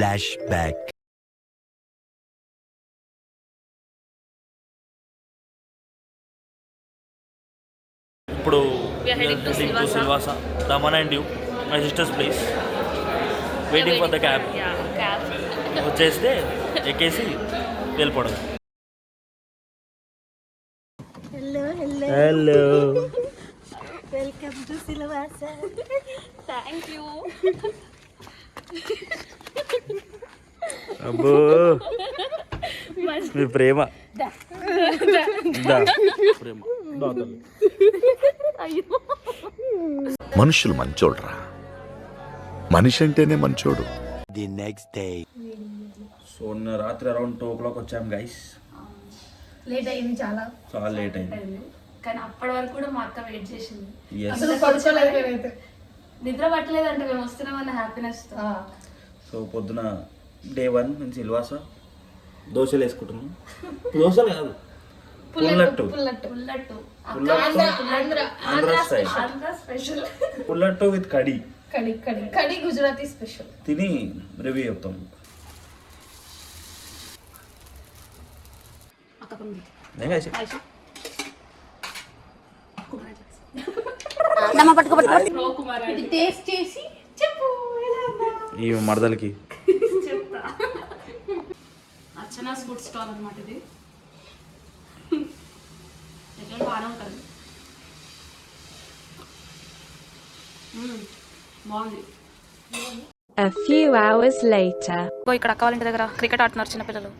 Flash back. ఇప్పుడు Silvassa Daman and Diu my sisters place waiting for the cab. వచ్చేస్తే ఎక్కేసి వెళ్ళిపోవడం. Hello welcome to Silvassa. Thank you. అబ్బో మీ ప్రేమ ప్రేమ. మనుషులు మంచోడ్రా, మనిషి అంటేనే మంచోడు. The next day. సో రాత్రి అరౌండ్ 2 o'clock వచ్చాం గైస్. లేట్ అయింది, చాలా లేట్ అయింది. కానీ అప్పటి వరకు కూడా మా అక్క వెయిట్ చేసింది. Yes. అసలు పడుకోలేదు, నిద్ర పట్టలేదంటే మేము వస్తున్నామన్న హ్యాపీనెస్. సో పొద్దున డే 1 నుంచి సిల్వాసా దోశలు వేసుకుంటున్నాం. దోశలు కాదు, పుల్లట్టు. Andhra special పుల్లట్టు with kadhi. Kadhi Gujarati special. తిని రివ్యూ చెప్తాం. టేస్ట్ చేసి చెప్పు ఈ మరదలకి చెప్తా. అర్చనాస్ ఫుడ్ స్టాల్ అన్నమాట ఇది. ఎట్లా బాగానే ఉంటుంది, బాగుంది. A few hours later. ఇక్కడ అక్క వాళ్ళ ఇంటి దగ్గర క్రికెట్ ఆడుతున్నారు చిన్నపిల్లలు.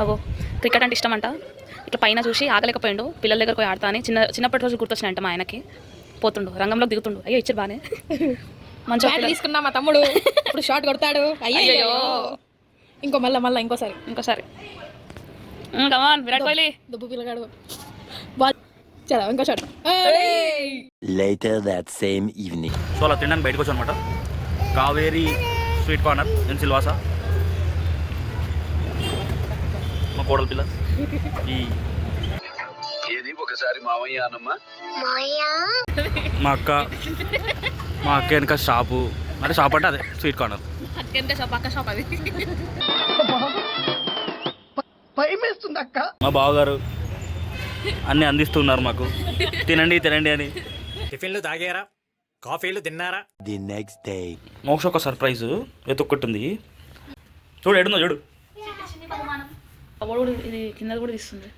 అగో క్రికెట్ అంటే ఇష్టం అంట. ఇట్లా పైన చూసి ఆగలేకపోయిండు, పిల్లల దగ్గర పోయి ఆడతా అని చిన్నప్పటి రోజు గుర్తొచ్చినాయంట మా ఆయనకి. పోతుండు, రంగంలోకి దిగుతుండు. అయ్యో ఇచ్చారు బాగానే. మంచిగా తీసుకున్నా మా తమ్ముడు. ఇప్పుడు షాట్ కొడతాడు. అయ్యో ఇంకో మళ్ళీ ఇంకోసారి కమాన్ విరాట్ కోహ్లీ దుబ్బు పిల్లగాడు. చలో ఇంకో shot. Later that same evening. So అలా తినడానికి బయటకు వచ్చాను అనమాట. Kaveri sweet corner in Silvassa. మా కోడల పిల్ల ఏది ఒకసారి మామయ్య అనమ్మా. మా అక్క వెనక షాపు. అంటే షాప్ అంటే అదే స్వీట్ కార్నర్. మా బావగారు అన్నీ అందిస్తున్నారు మాకు. తినండి అని. టిఫిన్లు తాగారా, కాఫీలు తిన్నారా? The next day. మోక్ష ఒక సర్ప్రైజ్ ఎత్తుక్కుంటుంది. చూడు ఎడుందో చూడు. ఇది కింద కూడా తీస్తుంది.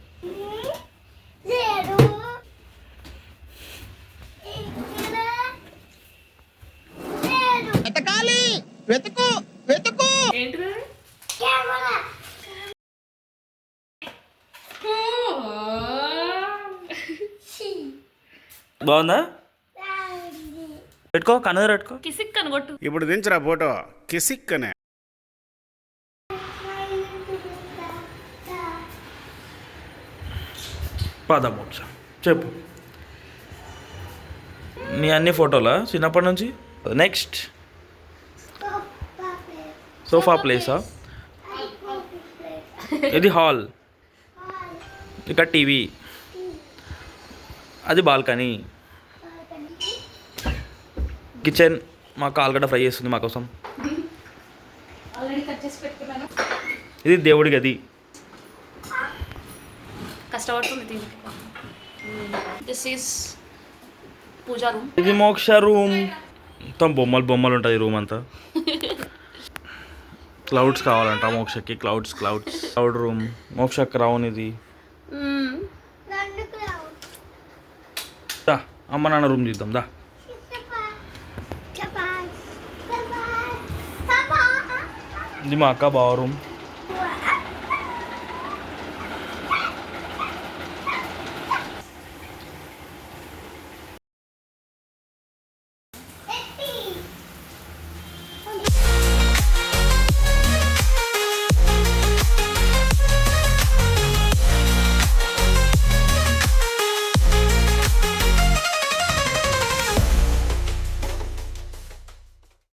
బాగుందా? పెట్టుకో, కన్నద పెట్టుకో. కిసిక్ అని కొట్టు. ఇప్పుడు దించరా ఫోటో, కిసిక్ అనే. పద మోక్ష చెప్పు. నీ అన్ని ఫోటోలా చిన్నప్పటి నుంచి? నెక్స్ట్ సోఫా ప్లేసా? ఇది హాల్, ఇక్కడ టీవీ, అది బాల్కనీ, కిచెన్. మా ఆలుగడ్డ ఫ్రై చేస్తుంది మా కోసం. ఇది దేవుడి గది. కష్టపడుతుంది. This is puja room. ఇది మోక్ష రూమ్. మొత్తం బొమ్మలు ఉంటుంది రూమ్ అంతా. క్లౌడ్స్ కావాలంట మోక్షకి. Cloud room. మోక్ష క్రౌన్ ఇది. దా అమ్మ నాన్న రూమ్ చూద్దాం దా. ఇది మా అక్క బావ రూమ్.